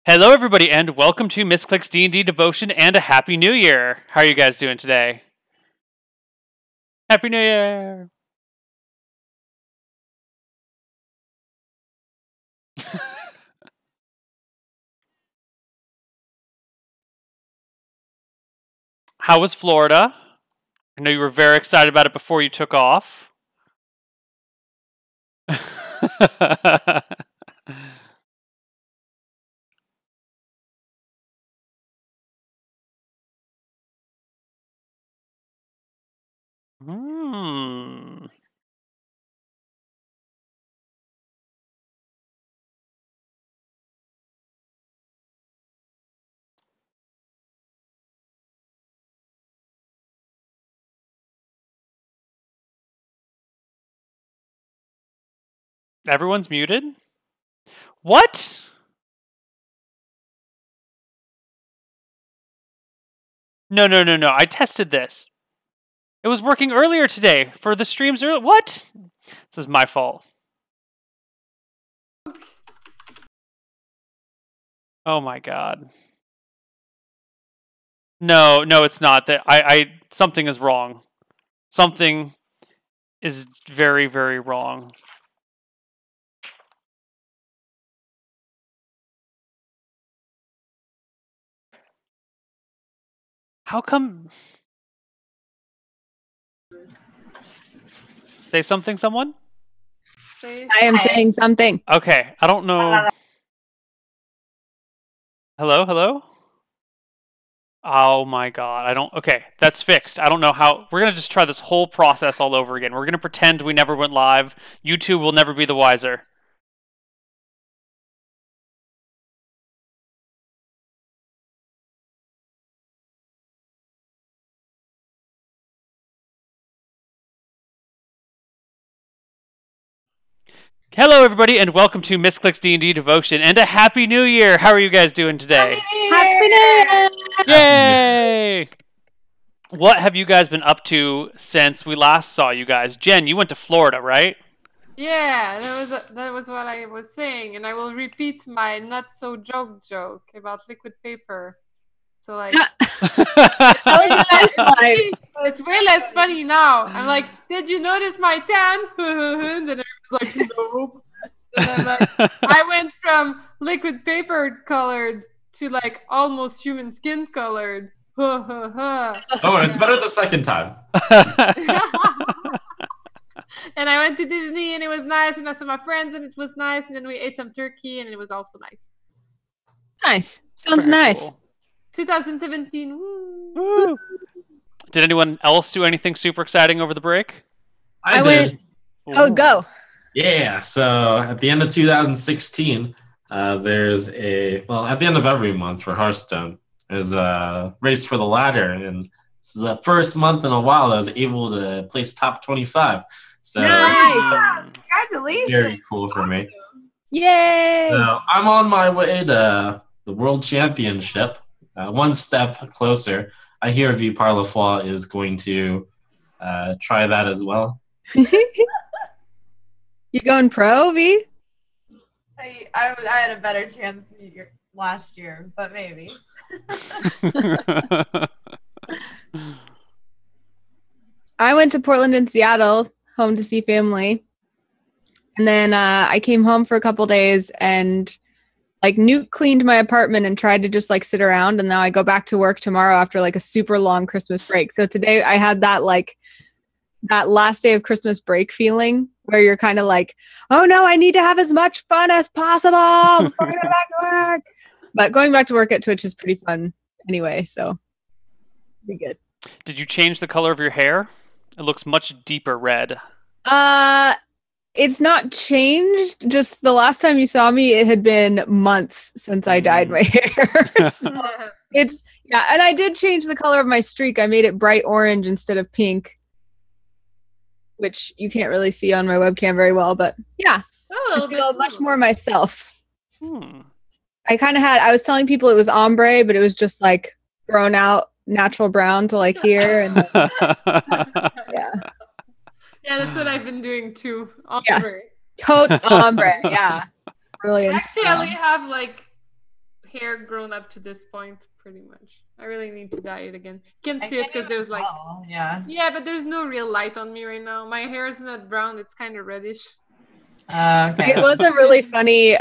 Hello, everybody, and welcome to Misscliks D&D Devotion and a Happy New Year. How are you guys doing today? Happy New Year! How was Florida? I know you were very excited about it before you took off. Hmm. Everyone's muted? What? No. I tested this. It was working earlier today for the streams earlier. What? This is my fault. Oh my god. No, it's not. That something is wrong. Something is very, very wrong. How come? Say something, someone? I am saying something. Okay, I don't know. Hello? Oh my god, I don't... Okay, that's fixed. I don't know how... We're gonna just try this whole process all over again. We're gonna pretend we never went live. YouTube will never be the wiser. Hello, everybody, and welcome to Misscliks D&D Devotion and a Happy New Year! How are you guys doing today? Happy New Year! Yay! What have you guys been up to since we last saw you guys? Jen, you went to Florida, right? Yeah, that was what I was saying, and I will repeat my not so joke about liquid paper. So like, it's way less funny now. I'm like, did you notice my tan? And then everyone's like, no. And I'm like, I went from liquid paper colored to like almost human skin colored. Oh, and it's better the second time. And I went to Disney and it was nice, and I saw my friends and it was nice, and then we ate some turkey and it was also nice. Nice. Sounds Very nice. cool. 2017. Woo. Woo. Did anyone else do anything super exciting over the break? I went. did. Oh, go. Yeah, so at the end of 2016, there's at the end of every month for Hearthstone, there's a race for the ladder, and this is the first month in a while that I was able to place top 25. So Nice. Congratulations. very cool for me. Yay. So I'm on my way to the World Championship, one step closer. I hear V Parlofoy is going to try that as well. You going pro, V? I had a better chance last year, but maybe. I went to Portland and Seattle, home to see family. And then I came home for a couple days and like nuke cleaned my apartment and tried to just like sit around. And now I go back to work tomorrow after like a super long Christmas break. So today I had that last day of Christmas break feeling where you're kind of like, oh no, I need to have as much fun as possible before I go back to work. But going back to work at Twitch is pretty fun anyway, so be good. Did you change the color of your hair? It looks much deeper red. It's not changed. Just the last time you saw me, it had been months since I dyed my hair. So and I did change the color of my streak. I made it bright orange instead of pink, which you can't really see on my webcam very well, but yeah, I feel much more myself. I was telling people it was ombre, but it was just like thrown out natural brown to like here. And Yeah, that's what I've been doing too. Ombre. Totes ombre. Yeah. Brilliant. Actually, I only have like hair grown up to this point, pretty much. I really need to dye it again. Can't I see it can't because even there's like, tell. Yeah. yeah, but there's no real light on me right now. My hair is not brown; it's kind of reddish. Okay. It was a really funny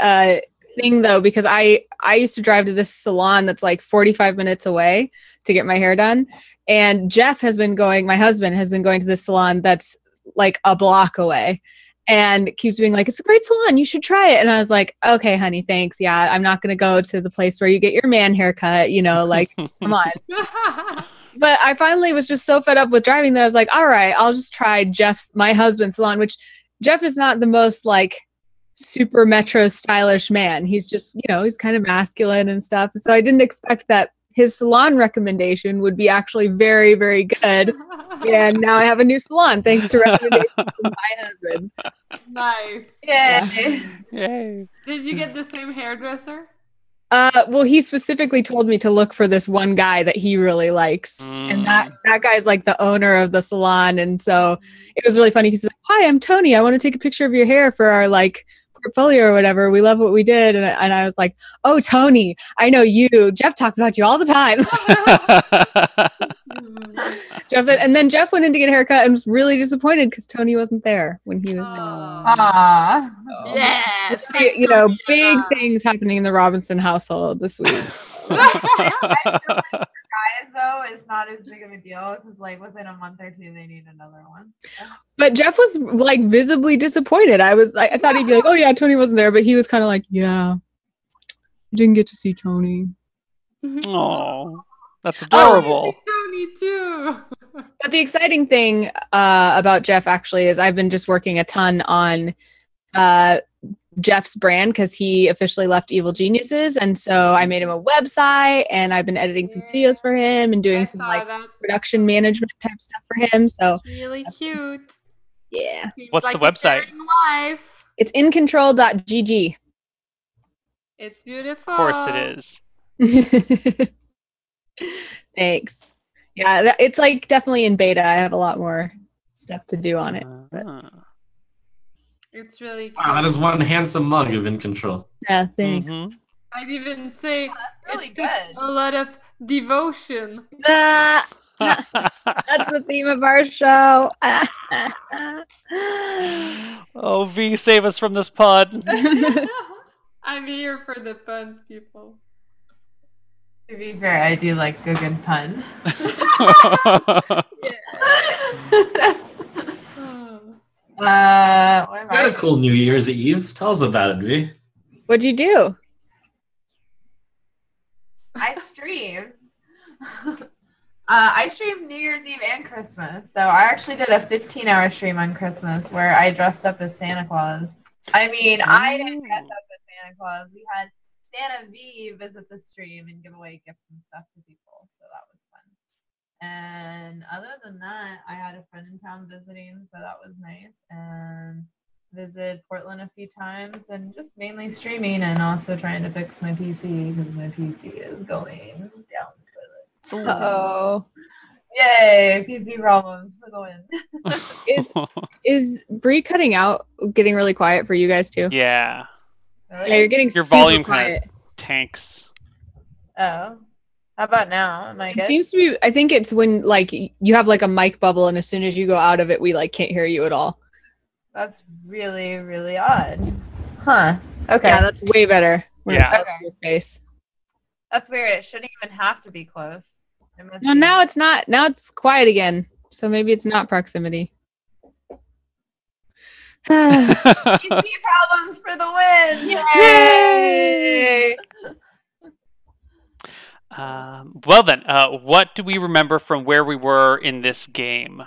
thing though, because I used to drive to this salon that's like 45 minutes away to get my hair done. And my husband has been going to this salon that's like a block away and keeps being like, it's a great salon, you should try it. And I was like, okay, honey, thanks. Yeah, I'm not going to go to the place where you get your man haircut, like, come on. But I finally was just so fed up with driving that I was like, all right, I'll just try my husband's salon, which Jeff is not the most like super metro stylish man. He's just, he's kind of masculine and stuff. So I didn't expect that his salon recommendation would be actually very, very good. And now I have a new salon thanks to recommendation from my husband. Nice. Yay. Did you get the same hairdresser? Well, he specifically told me to look for this one guy that he really likes. And that guy's like the owner of the salon. And so it was really funny. He's like, hi, I'm Tony. I want to take a picture of your hair for our like portfolio or whatever. We love what we did. And I was like, oh, Tony, I know you. Jeff talks about you all the time. And then Jeff went in to get a haircut and was really disappointed because Tony wasn't there when he was there. Aww. Yes. Big things happening in the Robinson household this week. I feel like for guys though, it's not as big of a deal because like within a month or two they need another one. But Jeff was like visibly disappointed. I thought he'd be like, oh yeah, Tony wasn't there, but he was kind of like, yeah, I didn't get to see Tony. Oh, that's adorable. Tony too. But the exciting thing about Jeff actually is I've been just working a ton on Jeff's brand because he officially left Evil Geniuses, and so I made him a website and I've been editing some videos for him and doing some like production management type stuff for him. So really cute. Yeah. What's the website? It's incontrol.gg. It's beautiful. Of course it is. Thanks. Yeah, it's like definitely in beta. I have a lot more stuff to do on it. It's really cute. Wow, that is one handsome mug of In Control. Yeah, thanks. I'd even say that's really it good. took a lot of devotion. That's the theme of our show. Oh, V, save us from this pun. I'm here for the puns, people. To be fair, I do like a good pun. You had a cool New Year's Eve. Tell us about it, V. What'd you do? I streamed. I streamed New Year's Eve and Christmas. So I actually did a 15-hour stream on Christmas where I dressed up as Santa Claus. I mean, I didn't dress up as Santa Claus. We had Santa V visit the stream and give away gifts and stuff to people. So that was fun. And other than that, I had a friend in town visiting, so that was nice. And visited Portland a few times and just mainly streaming and also trying to fix my PC because my PC is going down the toilet. Oh. Yay, PC problems for the win. Is Bree cutting out, getting really quiet for you guys too? Yeah. Really? Yeah, you're getting Your super volume quiet. kind of tanks. Oh. How about now? Am I It good? seems to be, I think it's when like you have like a mic bubble and as soon as you go out of it, we like can't hear you at all. That's really, really odd. Huh. Okay. Yeah, that's way better when it's Yeah. close to your face. That's weird. It shouldn't even have to be close. It must No, be- now it's not. Now it's quiet again. So maybe it's not proximity. PC problems for the win. Yay! Well then, what do we remember from where we were in this game?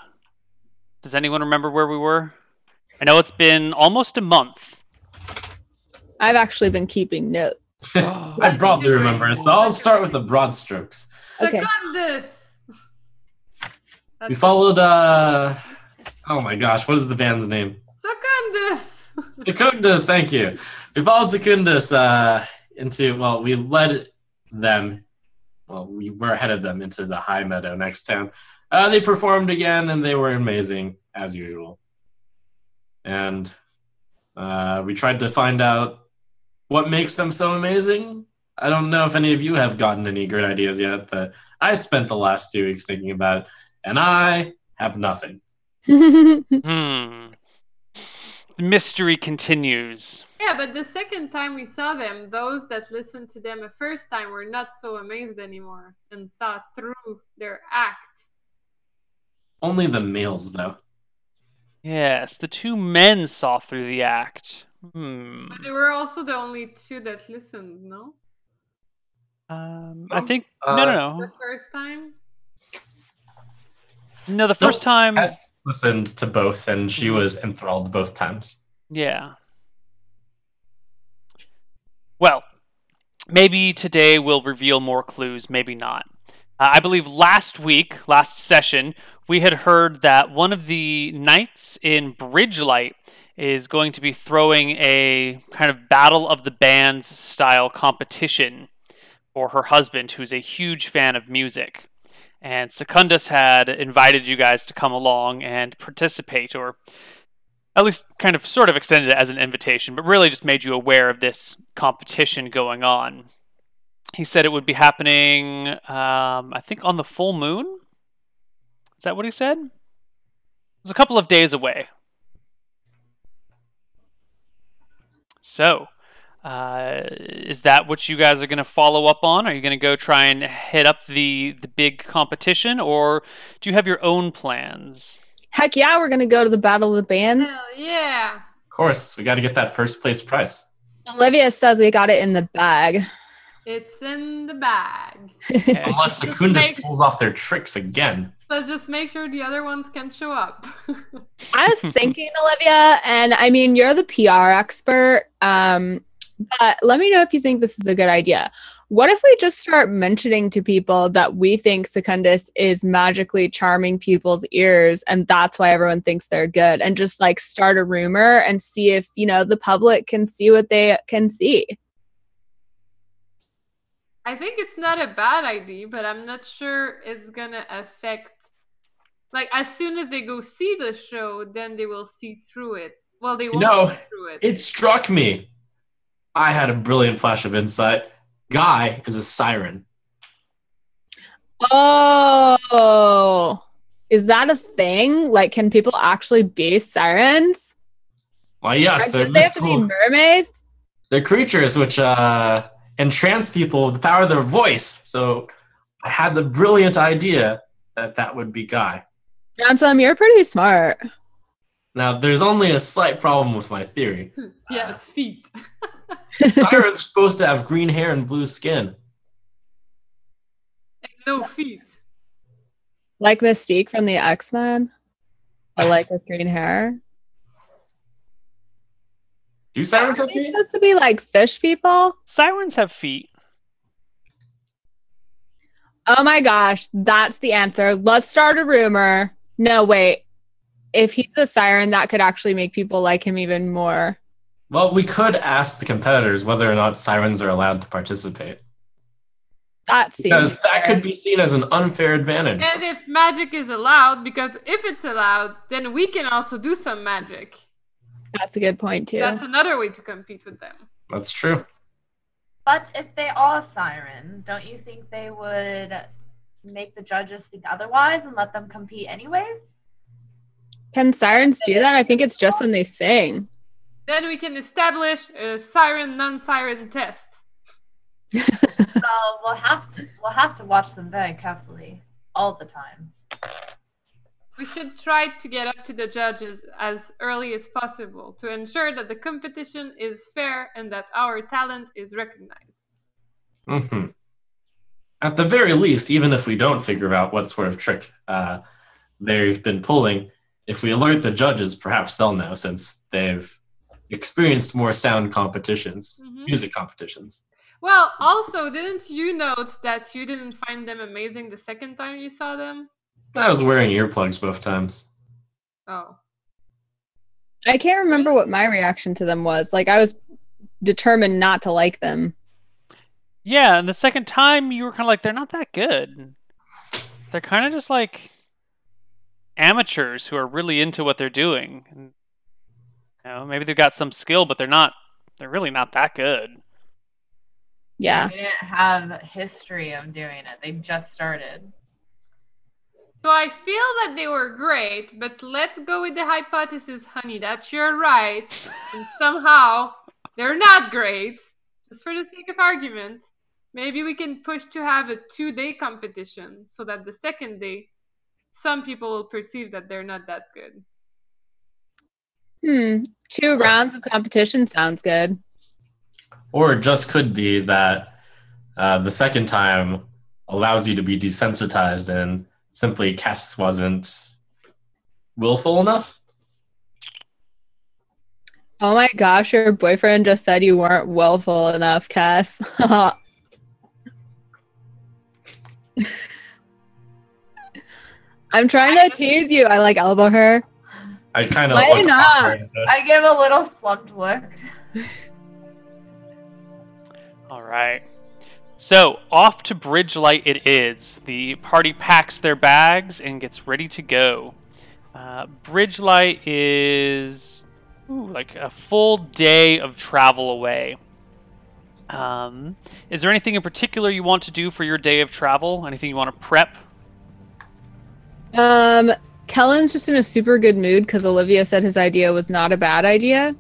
Does anyone remember where we were? I know it's been almost a month. I've actually been keeping notes. I probably remember, so I'll start with the broad strokes. Okay. Secundus. We followed, oh my gosh, what is the band's name? Secundus. Secundus, thank you. We followed Secundus we led them, we were ahead of them into the high meadow next town. They performed again, and they were amazing, as usual. And we tried to find out what makes them so amazing. I don't know if any of you have gotten any great ideas yet, but I spent the last 2 weeks thinking about it, and I have nothing. The mystery continues. Yeah, but the second time we saw them, those that listened to them the first time were not so amazed anymore and saw through their act. Only the males, though. Yes, the two men saw through the act. But they were also the only two that listened, no? I think no. The first time? No, the first time. Hess listened to both, and she was enthralled both times. Yeah. Well, maybe today we'll reveal more clues, maybe not. I believe last session, we had heard that one of the knights in Bridgelight is going to be throwing a kind of Battle of the Bands style competition for her husband, who's a huge fan of music. And Secundus had invited you guys to come along and participate, or at least kind of sort of extended it as an invitation, but really just made you aware of this competition going on. He said it would be happening, I think, on the full moon? Is that what he said? It was a couple of days away. So, is that what you guys are going to follow up on? Are you going to go try and hit up the big competition, or do you have your own plans? Heck yeah, we're going to go to the Battle of the Bands. Hell yeah. Of course, we got to get that first place prize. Olivia says we got it in the bag. It's in the bag. Unless Secundus pulls off their tricks again. Let's just make sure the other ones can show up. I was thinking, Olivia, and I mean, you're the PR expert, but let me know if you think this is a good idea. What if we just start mentioning to people that we think Secundus is magically charming people's ears, and that's why everyone thinks they're good, and just like start a rumor and see if, the public can see what they can see? I think it's not a bad idea, but I'm not sure it's gonna affect. Like, as soon as they go see the show, then they will see through it. Well, they won't see through it. It struck me. I had a brilliant flash of insight. Guy is a siren. Oh, is that a thing? Like, can people actually be sirens? Well, yes, Do they have to be mermaids? They're creatures which entrance people with the power of their voice. So I had the brilliant idea that would be Guy. Ransom, you're pretty smart. Now, there's only a slight problem with my theory. Yes, feet. Sirens are supposed to have green hair and blue skin. And no feet. Like Mystique from the X-Men? Or like with green hair? Do sirens have Are they feet? supposed to be like fish people? Sirens have feet. Oh my gosh, that's the answer. Let's start a rumor. No, wait. If he's a siren, that could actually make people like him even more. Well, we could ask the competitors whether or not sirens are allowed to participate. That seems Because that fair. could be seen as an unfair advantage. And if magic is allowed, because if it's allowed, then we can also do some magic. That's a good point too. That's another way to compete with them. That's true. But if they are sirens, don't you think they would make the judges think otherwise and let them compete anyways? Can sirens do that? I think it's just when they sing. Then we can establish a siren, non-siren test. So we'll have to watch them very carefully all the time. We should try to get up to the judges as early as possible to ensure that the competition is fair and that our talent is recognized. Mm-hmm. At the very least, even if we don't figure out what sort of trick they've been pulling, if we alert the judges, perhaps they'll know, since they've experienced more sound competitions, music competitions. Well, also, didn't you note that you didn't find them amazing the second time you saw them? I was wearing earplugs both times. Oh. I can't remember what my reaction to them was. Like, I was determined not to like them. Yeah, and the second time you were kind of like, they're not that good. They're kind of just like amateurs who are really into what they're doing. And, maybe they've got some skill, but they're really not that good. Yeah. They didn't have history of doing it. They just started. So I feel that they were great, but let's go with the hypothesis, honey, that you're right. And somehow they're not great. Just for the sake of argument, maybe we can push to have a 2-day competition so that the second day, some people will perceive that they're not that good. 2 rounds of competition sounds good. Or it just could be that the second time allows you to be desensitized and simply Cass wasn't willful enough. Oh my gosh, your boyfriend just said you weren't willful enough, Cass. I'm trying to tease you. I like elbow her. I kind of Why not? I give a little slumped look. All right. So, off to Bridgelight it is. The party packs their bags and gets ready to go. Bridgelight is like a full day of travel away. Is there anything in particular you want to do for your day of travel? Anything you want to prep? Kellen's just in a super good mood because Olivia said his idea was not a bad idea.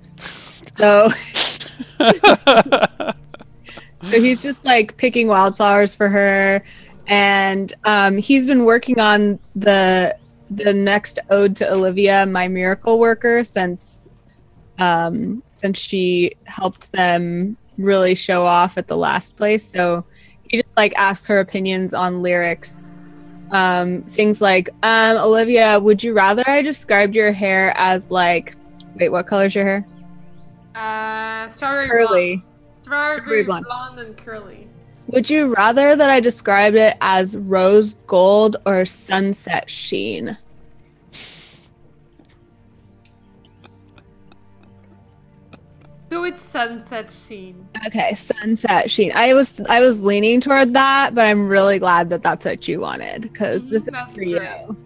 So so he's just like picking wildflowers for her, and he's been working on the next ode to Olivia, My Miracle Worker, since she helped them really show off at the last place. So he just like asks her opinions on lyrics. Things like, Olivia, would you rather I described your hair as like, wait, what color's your hair? Strawberry Curly. blonde. Strawberry blonde and curly. Would you rather that I described it as rose gold or sunset sheen? Go with sunset sheen. Okay, sunset sheen. I was leaning toward that, but I'm really glad that that's what you wanted because this is That's for great. you.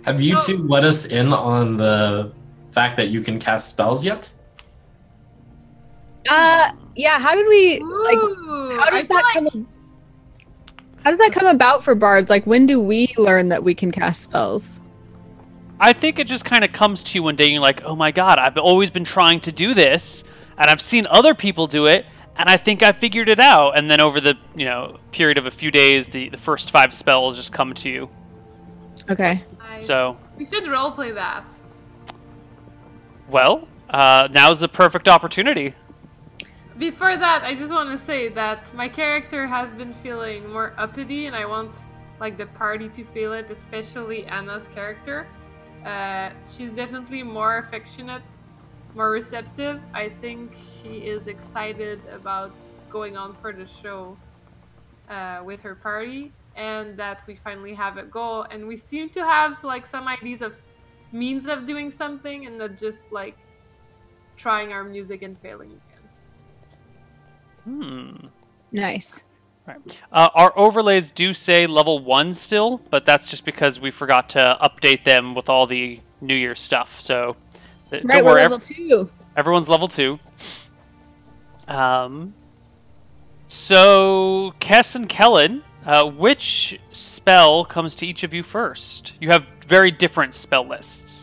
Have you two let us in on the fact that you can cast spells yet? Yeah. How did we like? Ooh, How does I feel that come? How does that come about for bards? Like, when do we learn that we can cast spells? I think it just kind of comes to you one day and you're like, oh my god, I've always been trying to do this, and I've seen other people do it, and I think I figured it out. And then over the period of a few days, the first 5 spells just come to you. Okay. Nice. So, We should roleplay that. well, now's the perfect opportunity. Before that, I just want to say that my character has been feeling more uppity, and I want like the party to feel it, especially Anna's character. She's definitely more affectionate, more receptive. I think she is excited about going on for the show with her party, and that we finally have a goal, and we seem to have like some ideas of means of doing something and not just like trying our music and failing again. Nice. Right. Our overlays do say level 1 still, but that's just because we forgot to update them with all the New Year's stuff. So Right, don't we're worry, level 2. everyone's level 2. So Kess and Kellen, which spell comes to each of you first? You have very different spell lists.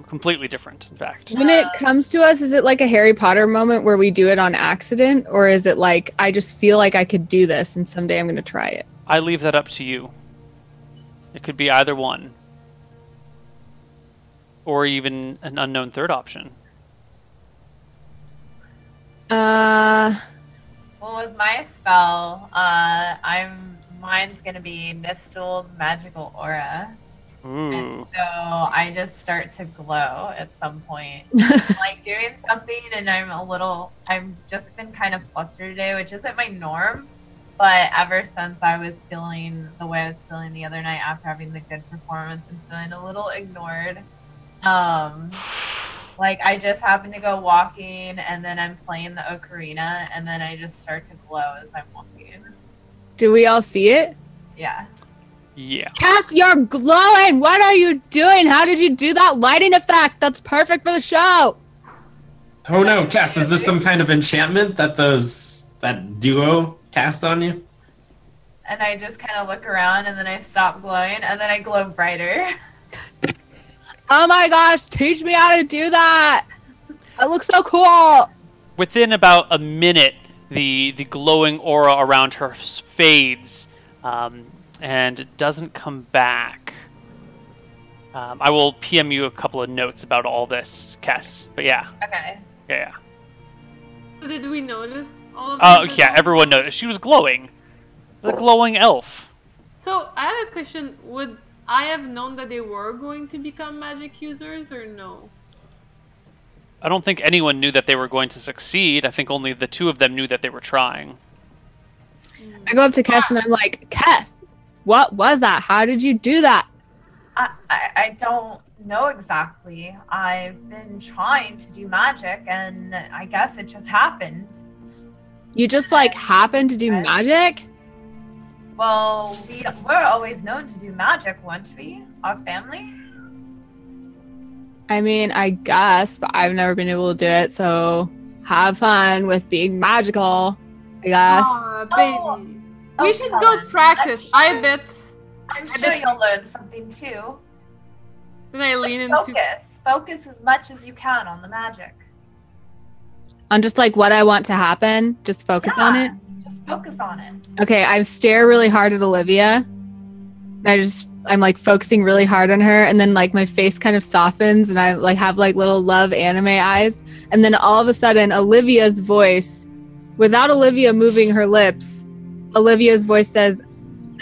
Completely different, in fact. When it comes to us, is it like a Harry Potter moment where we do it on accident? Or is it like, I just feel like I could do this and someday I'm going to try it? I leave that up to you. It could be either one. Or even an unknown third option. Well, with my spell, mine's gonna be Nistel's magical aura. Ooh. And so I just start to glow at some point. Like doing something and I've just been kind of flustered today, which isn't my norm. But ever since I was feeling the way I was feeling the other night after having the good performance and feeling a little ignored, like I just happened to go walking and then I'm playing the ocarina and then I just start to glow as I'm walking. Do we all see it? Yeah. Yeah. Cass, you're glowing! What are you doing? How did you do that lighting effect? That's perfect for the show! Oh no, Cass, is this some kind of enchantment that that duo cast on you. And I just kind of look around, and then I stop glowing, and then I glow brighter. Oh my gosh, teach me how to do that! That looks so cool! Within about a minute, the glowing aura around her fades, and it doesn't come back. I will PM you a couple of notes about all this, Kess. But yeah. Okay. Yeah. So did we notice all of Oh, them? yeah, everyone noticed. She was glowing. The glowing elf. So I have a question. Would I have known that they were going to become magic users or no? I don't think anyone knew that they were going to succeed. I think only the two of them knew that they were trying. I go up to Kess and I'm like, Kess, what was that? How did you do that? I don't know exactly. I've been trying to do magic, and I guess it just happened. You just like happened to do magic? Well, we're always known to do magic, weren't we? Our family? I mean, I guess, but I've never been able to do it, so have fun with being magical, I guess. Aw, baby. Oh, We should Helen, go practice. I bet. I'm sure you'll learn something too. Then I lean Just into. Focus as much as you can on the magic. On just like what I want to happen, just focus on it. Just focus on it. Okay, I stare really hard at Olivia. I'm like focusing really hard on her, and then like my face kind of softens, and I like have like little love anime eyes, and then all of a sudden Olivia's voice, without Olivia moving her lips, Olivia's voice says,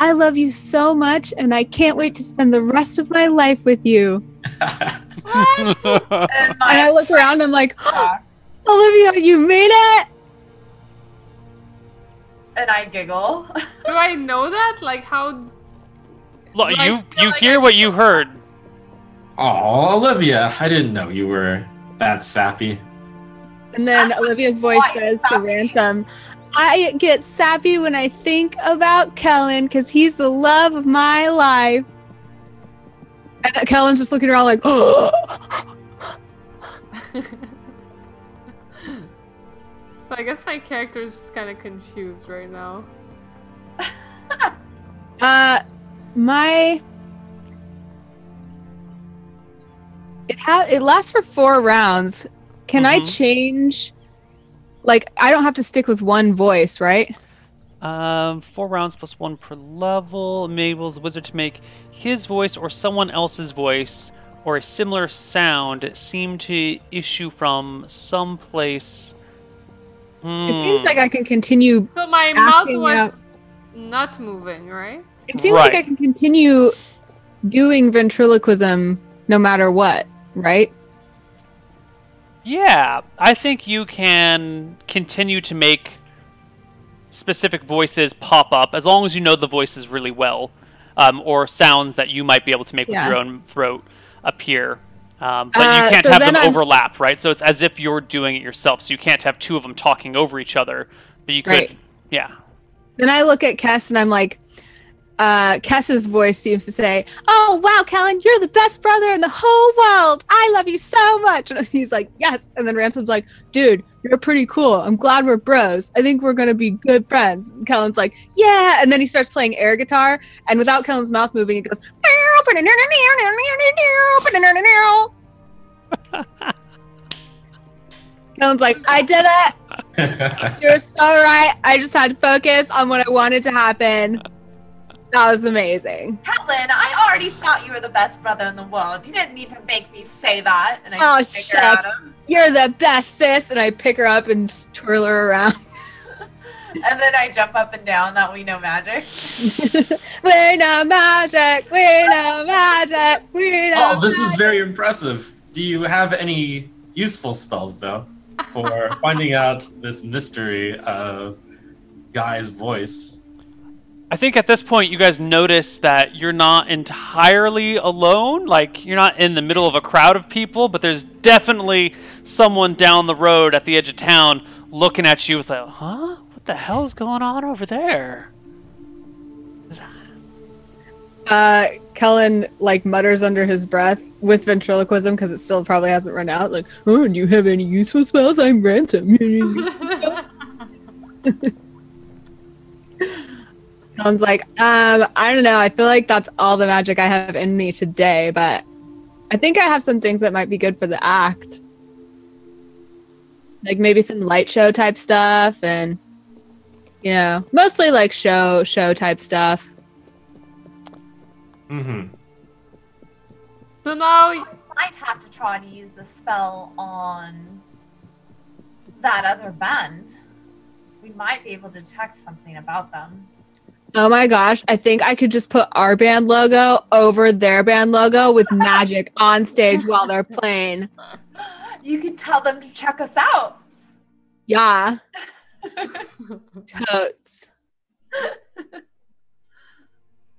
"I love you so much, and I can't wait to spend the rest of my life with you." And And I look around, I'm like, Olivia, you made it! and I giggle. Do I know that? Like how? Look, Do I you feel like hear I- what you heard. Oh, Olivia, I didn't know you were that sappy. And then Olivia's voice Why? says to Ransom, I get sappy when I think about Kellen because he's the love of my life. And Kellen's just looking around like, oh. So I guess my character is just kind of confused right now. It lasts for 4 rounds. Can I Mhm. change? Like, I don't have to stick with one voice, right? 4 rounds plus 1 per level enables the wizard to make his voice or someone else's voice or a similar sound seem to issue from some place. It seems like I can continue. So my mouth Acting was out. not moving, right? It seems like Right. I can continue doing ventriloquism no matter what, right? Yeah, I think you can continue to make specific voices pop up as long as you know the voices really well, or sounds that you might be able to make with Yeah. your own throat appear. But you can't so have then them I'm- overlap, right? So it's as if you're doing it yourself. So you can't have 2 of them talking over each other. But you could, Right. yeah. Then I look at Kess and I'm like, Kess's voice seems to say, "Oh wow, Kellen, you're the best brother in the whole world. I love you so much." And he's like, "Yes." And then Ransom's like, "Dude, you're pretty cool. I'm glad we're bros. I think we're gonna be good friends." And Kellen's like, "Yeah." And then he starts playing air guitar, and without Kellen's mouth moving, it goes. Kellen's like, "I did it. You're so right. I just had to focus on what I wanted to happen." That was amazing. Helen, I already thought you were the best brother in the world. You didn't need to make me say that. And Oh, I pick her at shucks. him. You're the best, sis. And I pick her up and just twirl her around. And then I jump up and down that we know magic. We know magic. We know magic. We know Oh, this is very impressive. Do you have any useful spells, though, for finding out this mystery of Guy's voice? I think at this point you guys notice that you're not entirely alone. Like, you're not in the middle of a crowd of people, but there's definitely someone down the road at the edge of town looking at you with like, huh? What the hell's going on over there? Kellen like mutters under his breath with ventriloquism because it still probably hasn't run out. Like, oh, do you have any useful spells? I'm Ransom. Sounds like, I don't know. I feel like that's all the magic I have in me today, but I think I have some things that might be good for the act. Like maybe some light show type stuff and, you know, mostly like show type stuff. Mm-hmm. So now, I might have to try to use the spell on that other band. We might be able to detect something about them. Oh my gosh, I think I could just put our band logo over their band logo with magic on stage while they're playing. You can tell them to check us out. Yeah. Totes.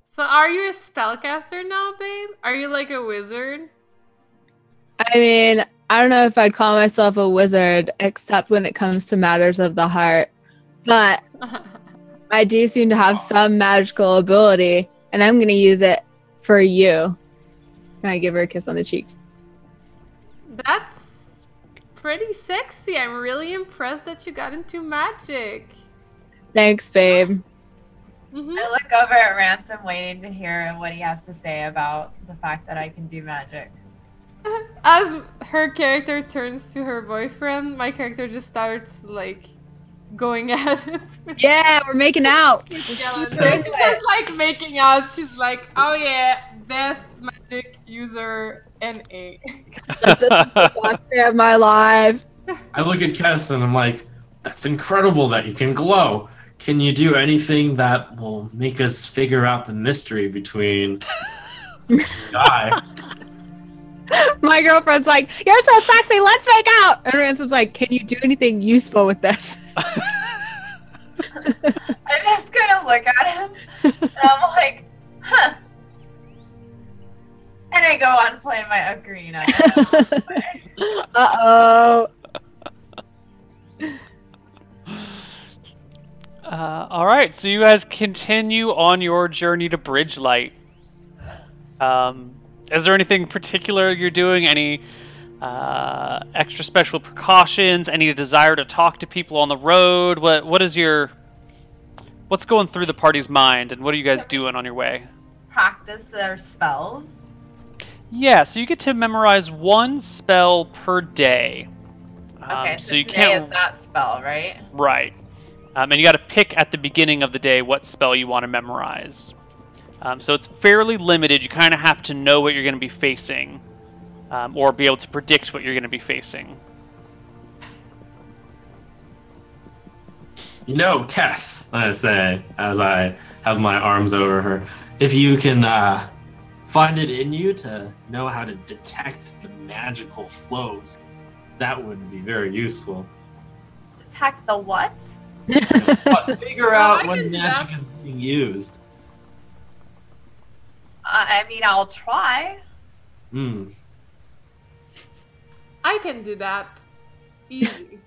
so are you a spellcaster now, babe? Are you like a wizard? I mean, I don't know if I'd call myself a wizard, except when it comes to matters of the heart. But I do seem to have some magical ability, and I'm going to use it for you. Can I give her a kiss on the cheek? That's pretty sexy. I'm really impressed that you got into magic. Thanks, babe. Mhm. I look over at Ransom, waiting to hear what he has to say about the fact that I can do magic. As her character turns to her boyfriend, my character just starts like going at it. Yeah, we're making out. She's just like making out. She's like, oh yeah, best magic user NA. Like, this is the best day of my life. I look at Kess and I'm like, that's incredible that you can glow. Can you do anything that will make us figure out the mystery between the guy? My girlfriend's like, you're so sexy, let's make out. And Ransom's like, can you do anything useful with this? I'm just gonna look at him, and I'm like, huh. And I go on playing my ocarina. Uh-oh. All right, so you guys continue on your journey to Bridgelight. Is there anything particular you're doing? Any extra special precautions? Any desire to talk to people on the road? What's going through the party's mind, and what are you guys doing on your way? Practice their spells. Yeah, so you get to memorize one spell per day. Okay, so you today can't. is that spell, right? Right. And you got to pick at the beginning of the day what spell you want to memorize. So it's fairly limited. You kind of have to know what you're going to be facing, or be able to predict what you're going to be facing. You know, Kess, I say, as I have my arms over her, if you can find it in you to know how to detect the magical flows, that would be very useful. Detect the what? Figure out when magic is being used. I mean, I'll try. Hmm. I can do that. Easy.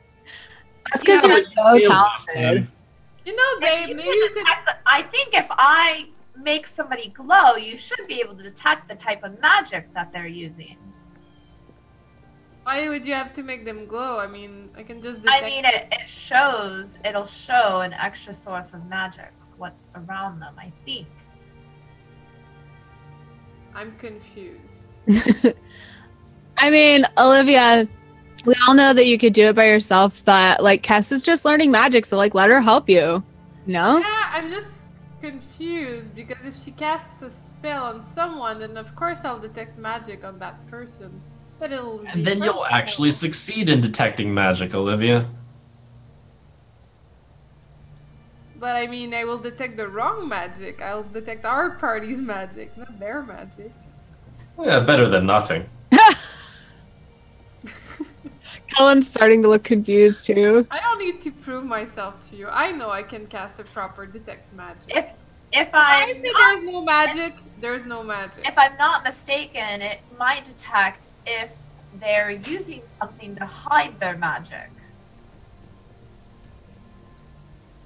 That's because Yeah, you're but you so feel talented. You know, babe, maybe you could. I think if I make somebody glow, you should be able to detect the type of magic that they're using. Why would you have to make them glow? I mean, I can just detect. I mean, it'll show an extra source of magic, what's around them, I think. I'm confused. I mean, Olivia, we all know that you could do it by yourself, but like Kess is just learning magic, so like let her help you. No? Yeah, I'm just confused because if she casts a spell on someone, then of course I'll detect magic on that person. But it'll And be then you'll purple. actually succeed in detecting magic, Olivia. But I mean, I will detect the wrong magic. I'll detect our party's magic, not their magic. Yeah, better than nothing. Kellen's starting to look confused too. I don't need to prove myself to you. I know I can cast a proper detect magic. If I I'm say not, there's no magic, there's no magic. if I'm not mistaken, it might detect if they're using something to hide their magic.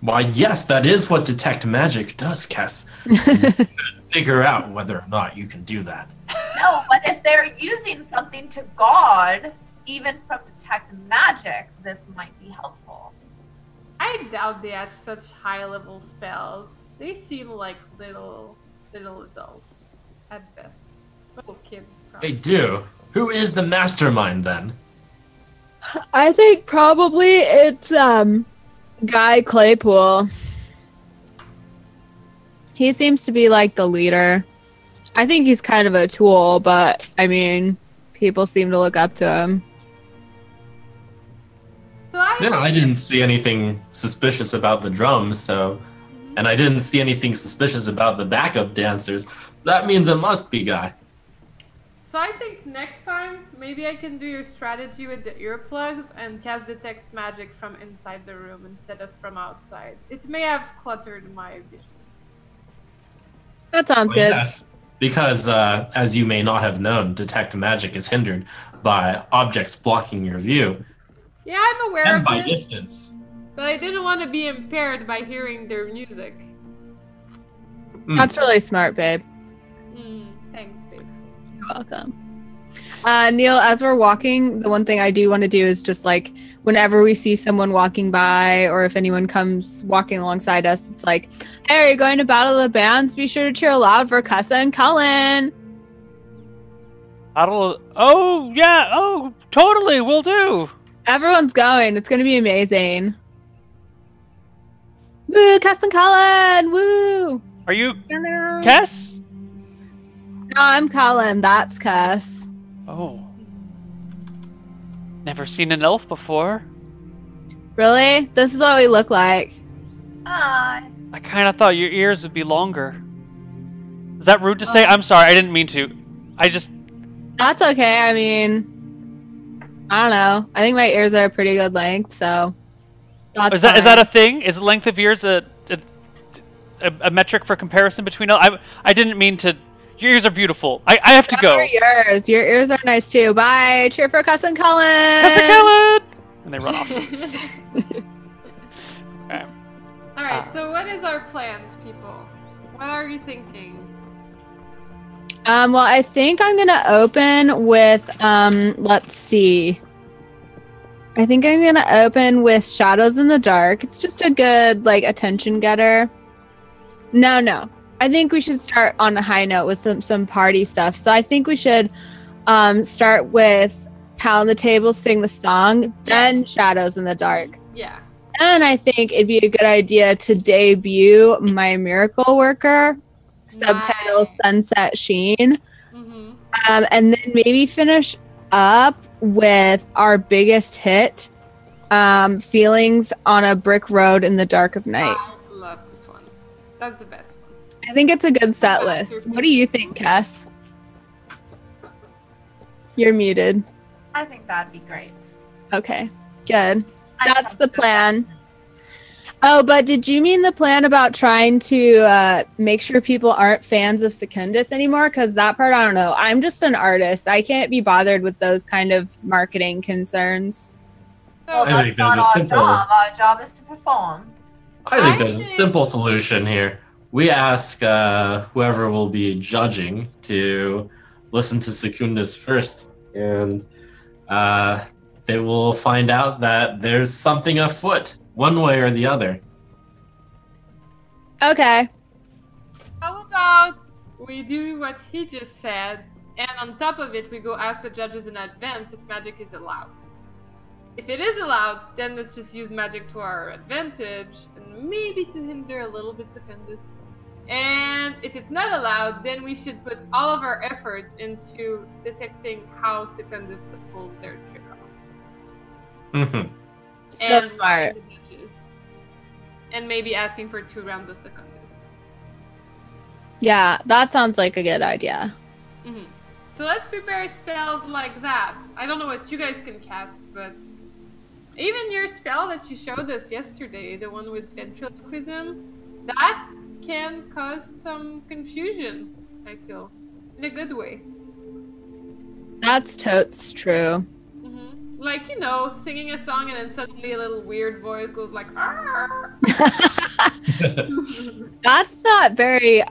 Why, yes, that is what detect magic does, Kess. Figure out whether or not you can do that. No, but if they're using something to guard, even from detect magic, this might be helpful. I I doubt they have such high-level spells. They seem like little adults at best. Little kids, probably. They do. Who is the mastermind then? I think probably it's Guy Claypool. He seems to be like the leader. I think he's kind of a tool, but I mean, people seem to look up to him. So I didn't see anything suspicious about the drums, and I didn't see anything suspicious about the backup dancers. That means it must be Guy. So I think next time, maybe I can do your strategy with the earplugs and cast detect magic from inside the room instead of from outside. It may have cluttered my vision. That sounds good. Yes, because as you may not have known, detect magic is hindered by objects blocking your view. Yeah, I'm aware And of by it, distance. but I didn't want to be impaired by hearing their music. That's really smart, babe. Thanks, babe. You're welcome. Neil, as we're walking, the one thing I do want to do is just like whenever we see someone walking by or if anyone comes walking alongside us, it's like, hey, are you going to Battle of the Bands? Be sure to cheer loud for Cussa and Cullen. Oh, yeah. Oh, totally. Will do. Everyone's going. It's going to be amazing. Woo, Cuss and Cullen. Woo. Are you Kess? No, I'm Cullen. That's Cuss. Oh. Never seen an elf before. Really? This is what we look like. Hi. I kind of thought your ears would be longer. Is that rude to say? I'm sorry. I didn't mean to. That's okay. I mean, I don't know. I think my ears are a pretty good length, so that's Is that a thing? Is length of ears a metric for comparison between? I didn't mean to. Your ears are beautiful. I have to go. Yours. Your ears are nice too. Bye. Cheer for Cuss and Cullen. Cuss and Cullen! And they run off. Okay. Alright, so what is our plans, people? What are you thinking? Well, I think I'm gonna open with let's see. I think I'm gonna open with Shadows in the Dark. It's just a good like attention getter. No. I think we should start on a high note with some party stuff. So I think we should start with Pound the Table, Sing the Song, then Shadows in the Dark. Yeah. And I think it'd be a good idea to debut My Miracle Worker, subtitle Sunset Sheen. Mm-hmm. And then maybe finish up with our biggest hit, Feelings on a Brick Road in the Dark of Night. I love this one. That's the best one. I think it's a good set list. What do you think, Cass? You're muted. I think that'd be great. Okay, good. That's the plan. Oh, but did you mean the plan about trying to make sure people aren't fans of Secundus anymore? Because that part, I don't know. I'm just an artist. I can't be bothered with those kind of marketing concerns. So I think there's a simple. Our job is to perform. I think there's a simple solution here. We ask whoever will be judging to listen to Secundus first, and they will find out that there's something afoot, one way or the other. Okay. how about we do what he just said, and on top of it, we go ask the judges in advance if magic is allowed. If it is allowed, then let's just use magic to our advantage, and maybe to hinder a little bit Secundus. And if it's not allowed, then we should put all of our efforts into detecting how Secundus pulls their trick off. Mm-hmm. So And smart. the judges. And maybe asking for 2 rounds of Secundus. Yeah, that sounds like a good idea. Mm-hmm. So let's prepare spells like that. I don't know what you guys can cast, but even your spell that you showed us yesterday, the one with ventriloquism, that can cause some confusion, I feel, in a good way. That's totes true. Mm-hmm. Like, you know, singing a song and then suddenly a little weird voice goes like, "Arr!" That's not very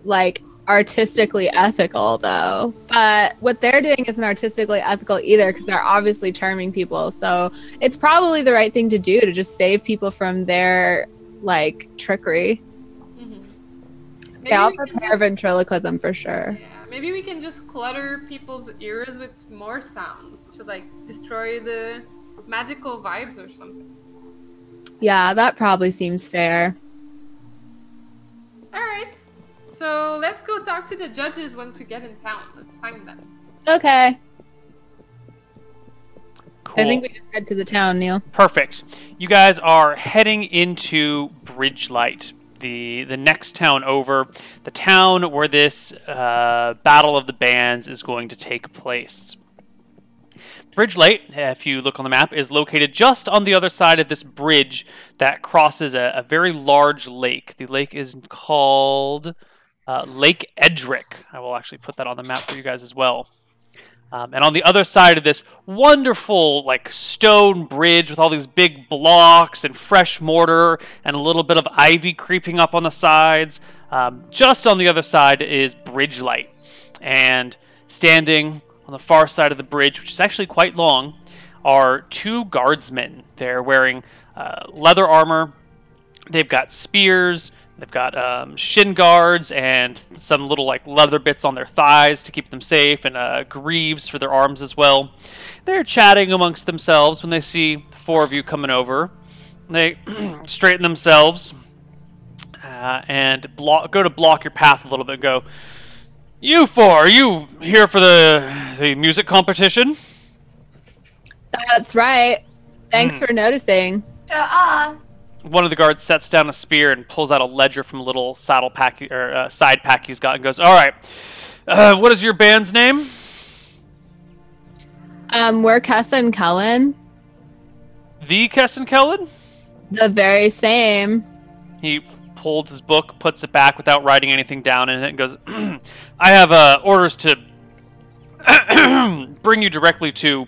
like artistically ethical, though. But what they're doing isn't artistically ethical either, because they're obviously charming people. So it's probably the right thing to do to just save people from their like trickery. Mm-hmm. Yeah, I'll prepare ventriloquism for sure. Yeah, maybe we can just clutter people's ears with more sounds to like destroy the magical vibes or something. Yeah, that probably seems fair. All right. So let's go talk to the judges once we get in town. Let's find them. Okay. Cool. I think we just head to the town, Neil. Perfect. You guys are heading into Bridgelight, the next town over, the town where this Battle of the Bands is going to take place. Bridgelight, if you look on the map, is located just on the other side of this bridge that crosses a very large lake. The lake is called Lake Edric. I will actually put that on the map for you guys as well. And on the other side of this wonderful, like, stone bridge with all these big blocks and fresh mortar and a little bit of ivy creeping up on the sides, just on the other side is Bridgelight. And standing on the far side of the bridge, which is actually quite long, are two guardsmen. They're wearing leather armor. They've got spears. They've got shin guards and some little like leather bits on their thighs to keep them safe, and greaves for their arms as well. They're chatting amongst themselves when they see the four of you coming over. They straighten themselves and go to block your path a little bit and go, "You four, are you here for the music competition?" That's right. Thanks for noticing. One of the guards sets down a spear and pulls out a ledger from a little saddle pack or side pack he's got and goes, "All right, what is your band's name?" We're Kessa and Kellen. The Kesson Kellen? The very same. He holds his book, puts it back without writing anything down in it, and goes, "I have orders to bring you directly to,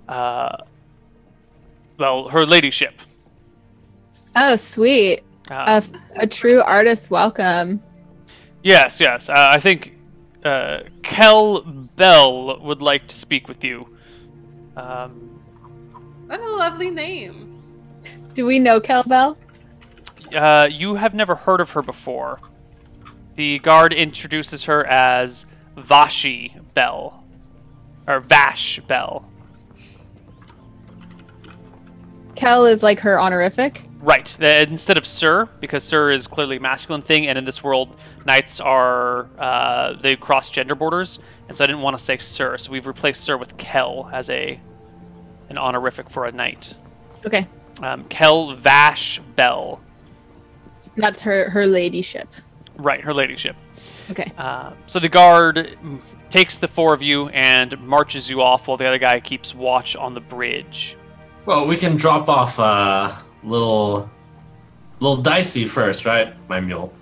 well, her ladyship." Oh, sweet. A true artist welcome. Yes. I think Kel Bell would like to speak with you. What a lovely name. Do we know Kelbell? You have never heard of her before. The guard introduces her as Vashi Bell. Or Vash Bell. Kel is like her honorific? Right. Instead of Sir, because Sir is clearly a masculine thing, and in this world, knights are, they cross gender borders, and so I didn't want to say Sir, so we've replaced Sir with Kel as an honorific for a knight. Okay. Kel Vash Bell. That's her ladyship. Right, her ladyship. Okay. So the guard takes the four of you and marches you off while the other guy keeps watch on the bridge. Well, we can drop off little Dicey first, right? My mule.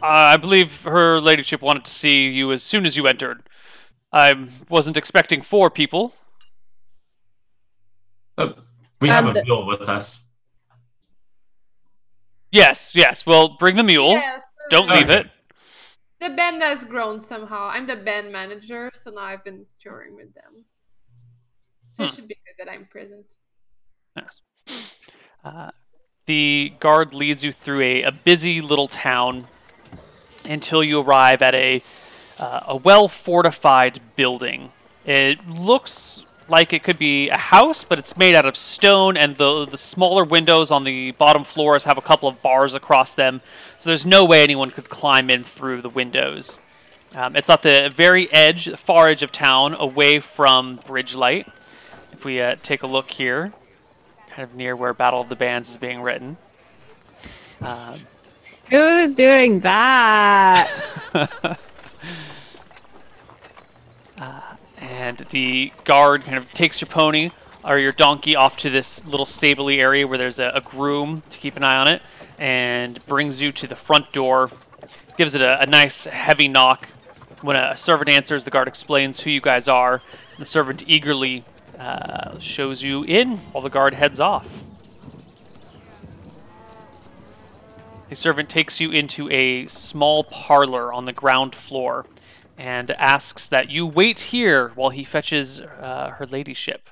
I believe her ladyship wanted to see you as soon as you entered. I wasn't expecting 4 people. We have a mule with us. Yes. Well, bring the mule. Yes, Don't leave it. The band has grown somehow. I'm the band manager, so now I've been touring with them. So it should be good that I'm present. Yes. The guard leads you through a busy little town until you arrive at a well-fortified building. It looks like it could be a house, but it's made out of stone, and the smaller windows on the bottom floors have a couple of bars across them, so there's no way anyone could climb in through the windows. It's at the very edge, the far edge of town, away from Bridgelight. If we take a look here, kind of near where Battle of the Bands is being written. Who's doing that? And the guard kind of takes your pony or your donkey off to this little stable-y area where there's a groom to keep an eye on it, and brings you to the front door, gives it a nice heavy knock. When a servant answers, the guard explains who you guys are. And the servant eagerly shows you in while the guard heads off. The servant takes you into a small parlor on the ground floor and asks that you wait here while he fetches her ladyship.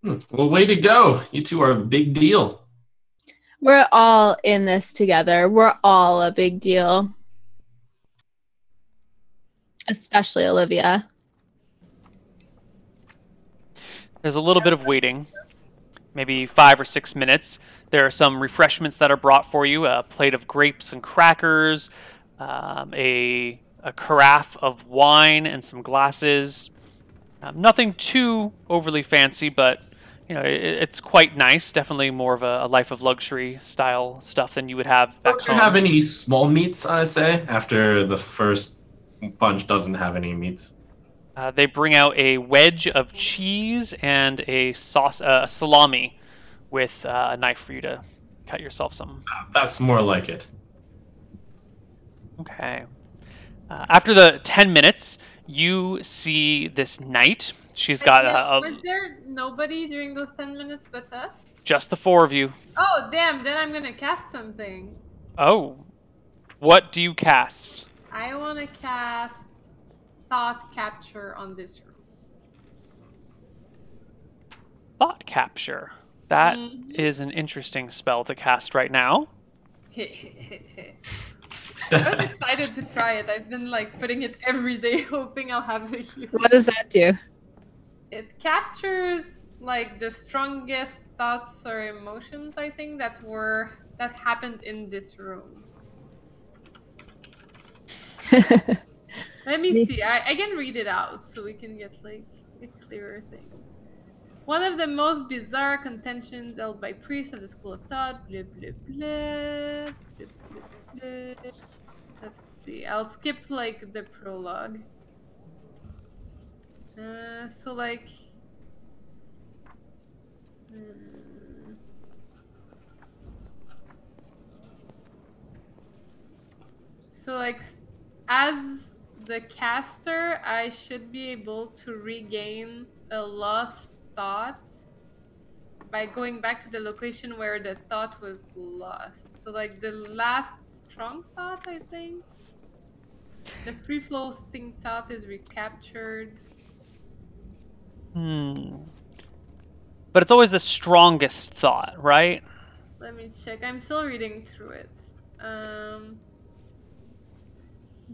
Well, way to go. You two are a big deal. We're all in this together. We're all a big deal. Especially Olivia. There's a little bit of waiting, maybe 5 or 6 minutes. There are some refreshments that are brought for you, a plate of grapes and crackers, a carafe of wine and some glasses. Nothing too overly fancy, but it's quite nice. Definitely more of a life of luxury style stuff than you would have back Don't you home. have any small meats, I say, after the first bunch doesn't have any meats? They bring out a wedge of cheese and a salami with a knife for you to cut yourself some. That's more like it. Okay. After the 10 minutes, you see this knight. She's got Was there nobody during those 10 minutes but us? just the 4 of you. Oh, damn. Then I'm going to cast something. Oh. What do you cast? I want to cast Thought Capture on this room. Thought Capture. That is an interesting spell to cast right now. I was excited to try it. I've been like putting it every day, hoping I'll have it here. What does that do? It captures like the strongest thoughts or emotions, I think, that happened in this room. Let me see. I can read it out so we can get like a clearer thing. One of the most bizarre contentions held by priests of the school of thought. Blah, blah, blah, blah, blah, blah. Let's see. I'll skip like the prologue. So like. So like, as the caster, I should be able to regain a lost thought by going back to the location where the thought was lost. So like the last strong thought, I think. The free floating thought is recaptured. But it's always the strongest thought, right? Let me check. I'm still reading through it.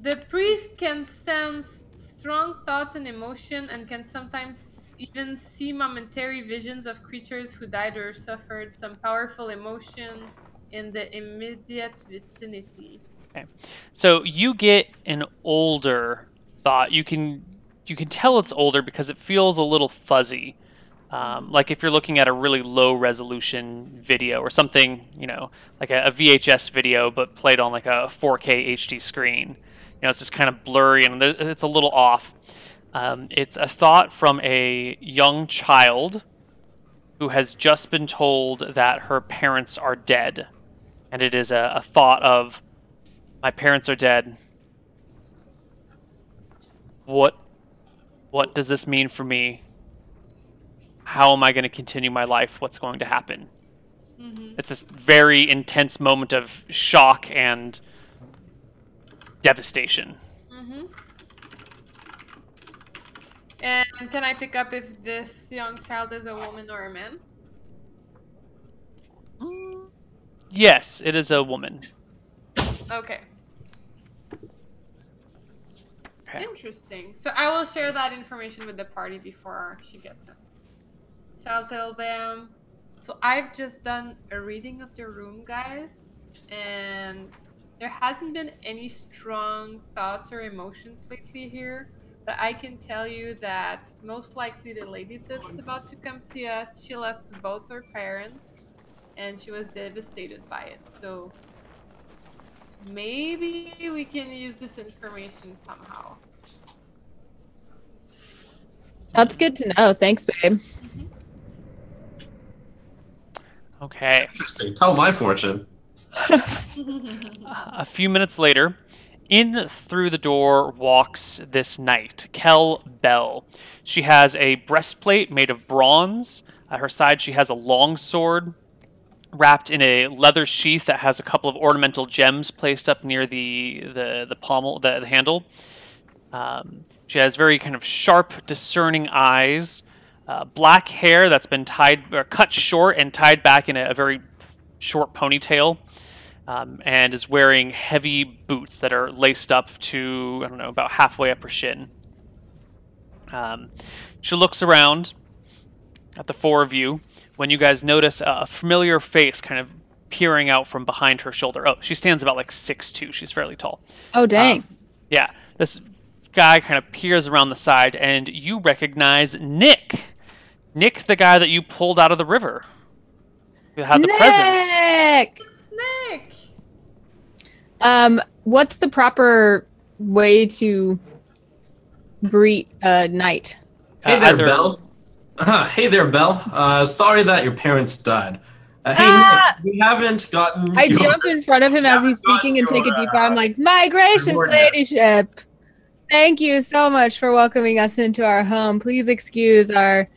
The priest can sense strong thoughts and emotion and can sometimes even see momentary visions of creatures who died or suffered some powerful emotion in the immediate vicinity. Okay. So you get an older thought. You can tell it's older because it feels a little fuzzy. Like if you're looking at a really low resolution video or something, like a VHS video, but played on like a 4K HD screen. It's just kind of blurry and it's a little off. It's a thought from a young child who has just been told that her parents are dead. And it is a thought of, my parents are dead. What does this mean for me? How am I going to continue my life? What's going to happen? It's this very intense moment of shock and devastation. And can I pick up if this young child is a woman or a man? Yes, it is a woman. Okay. Interesting. So I will share that information with the party before she gets it. So I'll tell them. So I've just done a reading of the room, guys, and there hasn't been any strong thoughts or emotions lately here. But I can tell you that most likely the lady that's about to come see us, she lost both her parents, and she was devastated by it. So maybe we can use this information somehow. That's good to know. Thanks, babe. Okay. Interesting. Tell my fortune. A few minutes later, in through the door walks this knight, Kel Bell. She has a breastplate made of bronze. At her side, she has a long sword. wrapped in a leather sheath that has a couple of ornamental gems placed up near the pommel, the handle. She has very kind of sharp, discerning eyes, black hair that's been cut short and tied back in a very short ponytail, and is wearing heavy boots that are laced up to, I don't know, about halfway up her shin. She looks around at the four of you when you guys notice a familiar face kind of peering out from behind her shoulder. Oh, she stands about like 6'2". She's fairly tall. Oh, dang. Yeah, this guy kind of peers around the side, and you recognize Nick. Nick, the guy that you pulled out of the river. You had the presents. Nick! It's Nick. What's the proper way to greet a knight? Hey there, Belle. Hey there, Belle. Sorry that your parents died. Hey, Nick, we haven't gotten. I jump in front of him as he's speaking and take a deep breath. I'm like, my gracious ladyship, thank you so much for welcoming us into our home. Please excuse our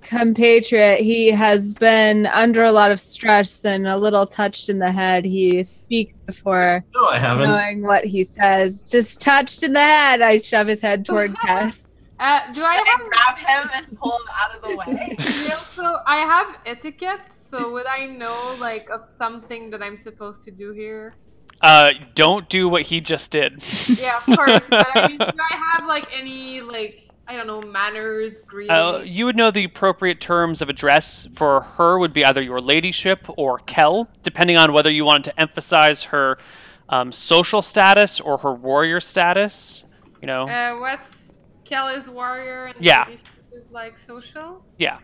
compatriot. He has been under a lot of stress and a little touched in the head. He speaks before knowing what he says. Just touched in the head. I shove his head toward Cass. Do I grab him and pull him out of the way? Yeah, so I have etiquette, so would I know like of something that I'm supposed to do here? Don't do what he just did. Yeah, of course. But I mean, do I have like any like, I don't know, manners, greeting? You would know the appropriate terms of address for her would be either your ladyship or Kel, depending on whether you wanted to emphasize her social status or her warrior status. You know. What's Kel is warrior and yeah, is like social. Yeah.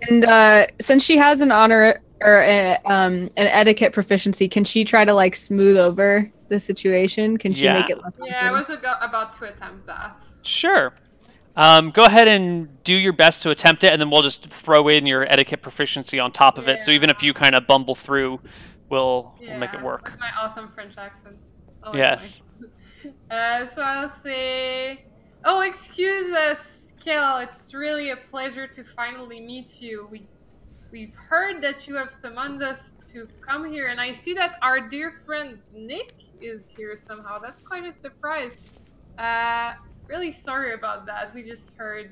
And since she has an honor or an etiquette proficiency, can she try to like smooth over the situation? Can she make it less? Yeah, I was about to attempt that. Sure. Go ahead and do your best to attempt it, and then we'll just throw in your etiquette proficiency on top of it. So even if you kind of bumble through, we'll make it work. With my awesome French accent. Oh, yes. Anyway. So I'll say, oh, excuse us, Kel. It's really a pleasure to finally meet you. We've heard that you have summoned us to come here, and I see that our dear friend Nick is here somehow. That's quite a surprise. Really sorry about that. We just heard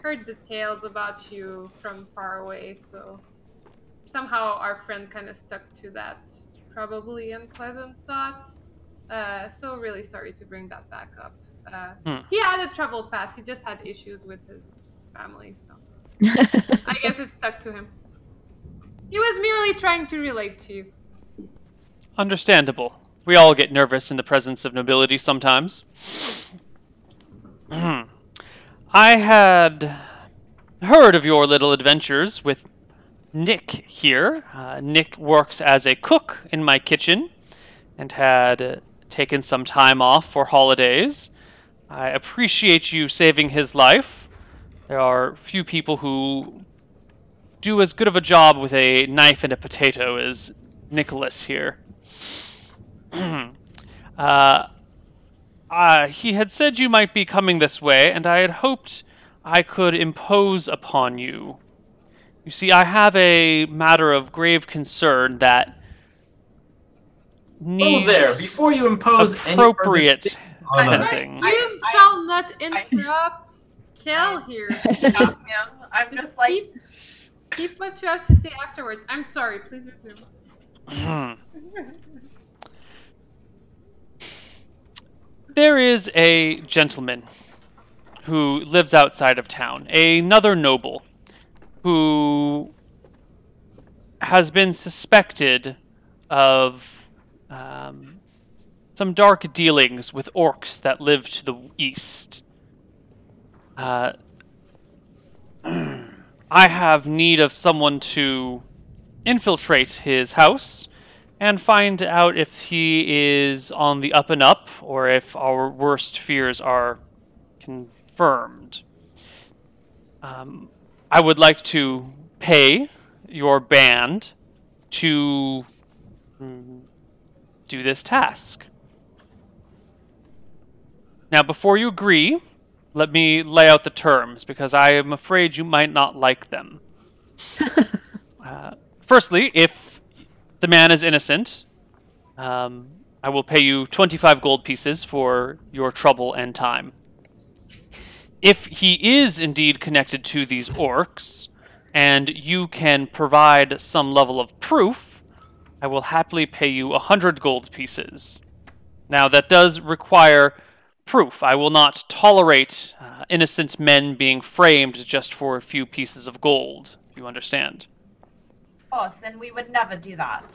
the tales about you from far away, so somehow our friend kind of stuck to that probably unpleasant thought. So really sorry to bring that back up. He had a trouble past. He just had issues with his family, so I guess it stuck to him. He was merely trying to relate to you. Understandable. We all get nervous in the presence of nobility sometimes. I had heard of your little adventures with Nick here. Nick works as a cook in my kitchen and had taken some time off for holidays. I appreciate you saving his life. There are few people who do as good of a job with a knife and a potato as Nicholas here. He had said you might be coming this way, and I had hoped I could impose upon you. You see, I have a matter of grave concern that needs before you impose appropriate tending. You shall not interrupt Kel here. I'm just like... Keep what you have to say afterwards. I'm sorry, please resume. There is a gentleman who lives outside of town, another noble, who has been suspected of some dark dealings with orcs that live to the east. I have need of someone to infiltrate his house and find out if he is on the up and up or if our worst fears are confirmed. I would like to pay your band to do this task. Now, before you agree, let me lay out the terms, because I am afraid you might not like them. firstly, if the man is innocent, I will pay you 25 gold pieces for your trouble and time. If he is indeed connected to these orcs, and you can provide some level of proof, I will happily pay you 100 gold pieces. Now, that does require proof. I will not tolerate innocent men being framed just for a few pieces of gold. You understand? Of course, and we would never do that.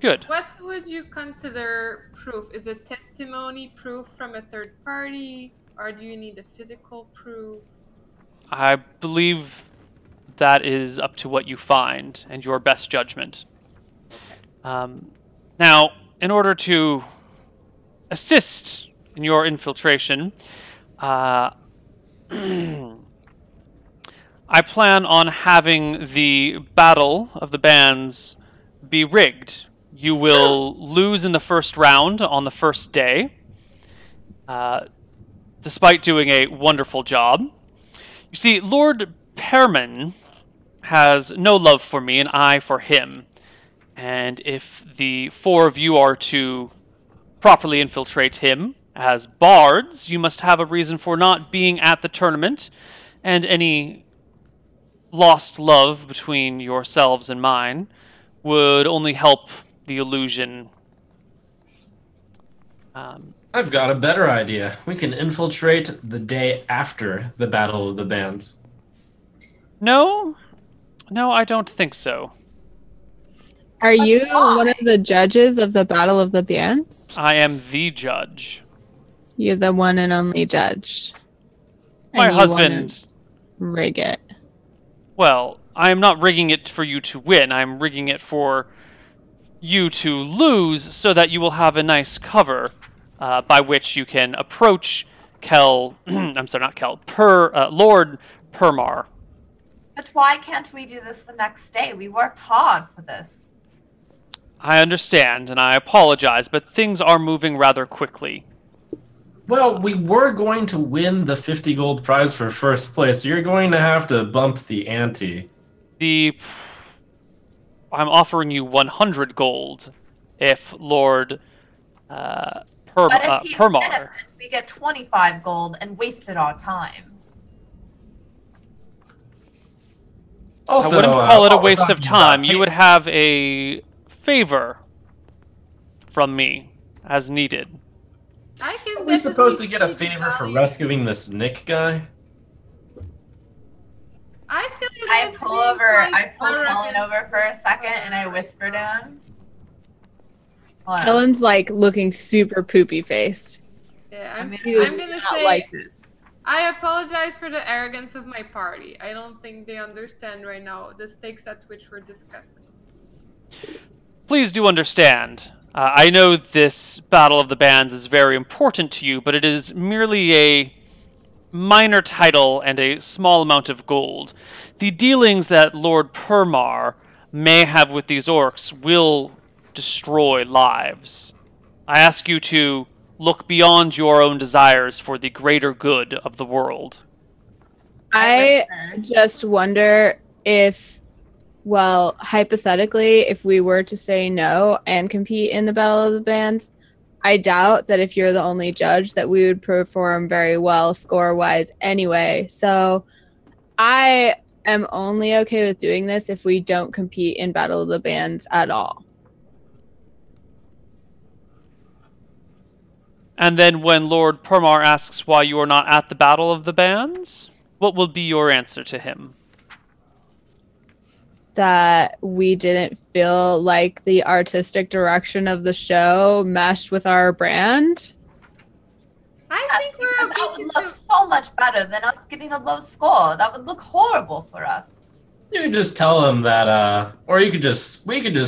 Good. What would you consider proof? Is it testimony, proof from a third party, or do you need a physical proof? I believe that is up to what you find and your best judgment. Now, in order to assist in your infiltration, I plan on having the Battle of the Bands be rigged. You will lose in the first round on the first day, despite doing a wonderful job. You see, Lord Perman has no love for me and I for him. And if the four of you are to properly infiltrate him as bards, you must have a reason for not being at the tournament, and any lost love between yourselves and mine would only help the illusion. I've got a better idea. We can infiltrate the day after the Battle of the Bands. No, I don't think so. Are you why? one of the judges of the Battle of the Bands? I am the judge. You're the one and only judge. My And you wanna husband... rig it. Well, I am not rigging it for you to win. I am rigging it for you to lose so that you will have a nice cover by which you can approach Lord Permar. But why can't we do this the next day? We worked hard for this. I understand, and I apologize, but things are moving rather quickly. Well, we were going to win the 50 gold prize for first place. So you're going to have to bump the ante. I'm offering you 100 gold if Lord But if he's Permar. innocent, we get 25 gold and wasted our time. Also, I wouldn't call it a while we're waste of talking time. about You would have a favor from me as needed. I can. Are we supposed to get a definitely see the favor for value. rescuing this Nick guy? I feel like I it's pull being over, quite I pull Kellen arrogant. over for a second and I whisper to him. What? Kellen's like looking super poopy faced. Yeah, I I'm, mean, He does I'm gonna not say like this. I apologize for the arrogance of my party. I don't think they understand right now the stakes at which we're discussing. Please do understand. I know this Battle of the Bands is very important to you, but it is merely a minor title and a small amount of gold. The dealings that Lord Permar may have with these orcs will destroy lives. I ask you to look beyond your own desires for the greater good of the world. I whisper. just wonder if, well, hypothetically, if we were to say no and compete in the Battle of the Bands, I doubt that if you're the only judge that we would perform very well score-wise anyway. So I am only okay with doing this if we don't compete in Battle of the Bands at all. And then when Lord Permar asks why you are not at the Battle of the Bands, what will be your answer to him? That we didn't feel like the artistic direction of the show meshed with our brand. I Yes, think because we're that okay would to look so much better than us getting a low score. That would look horrible for us. You could just tell him that, or we could just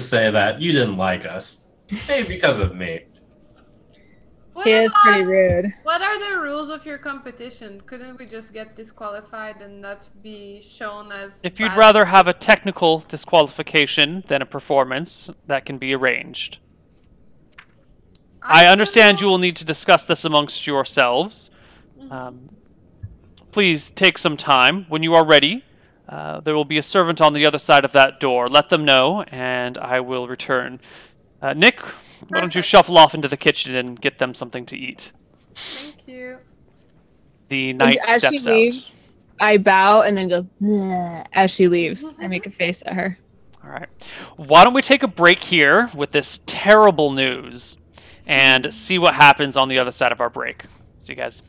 say that you didn't like us, maybe because of me. What He is pretty about- rude. What are the rules of your competition? Couldn't we just get disqualified and not be shown as If you'd bad? rather have a technical disqualification than a performance, that can be arranged. I understand you will need to discuss this amongst yourselves. Please take some time. When you are ready, There will be a servant on the other side of that door. Let them know, and I will return. Nick, why don't you shuffle off into the kitchen and get them something to eat? Thank you. The knight as she steps out. leaves, I bow and then go "Nah," as she leaves. I make a face at her. All right. Why don't we take a break here with this terrible news and see what happens on the other side of our break? See you guys.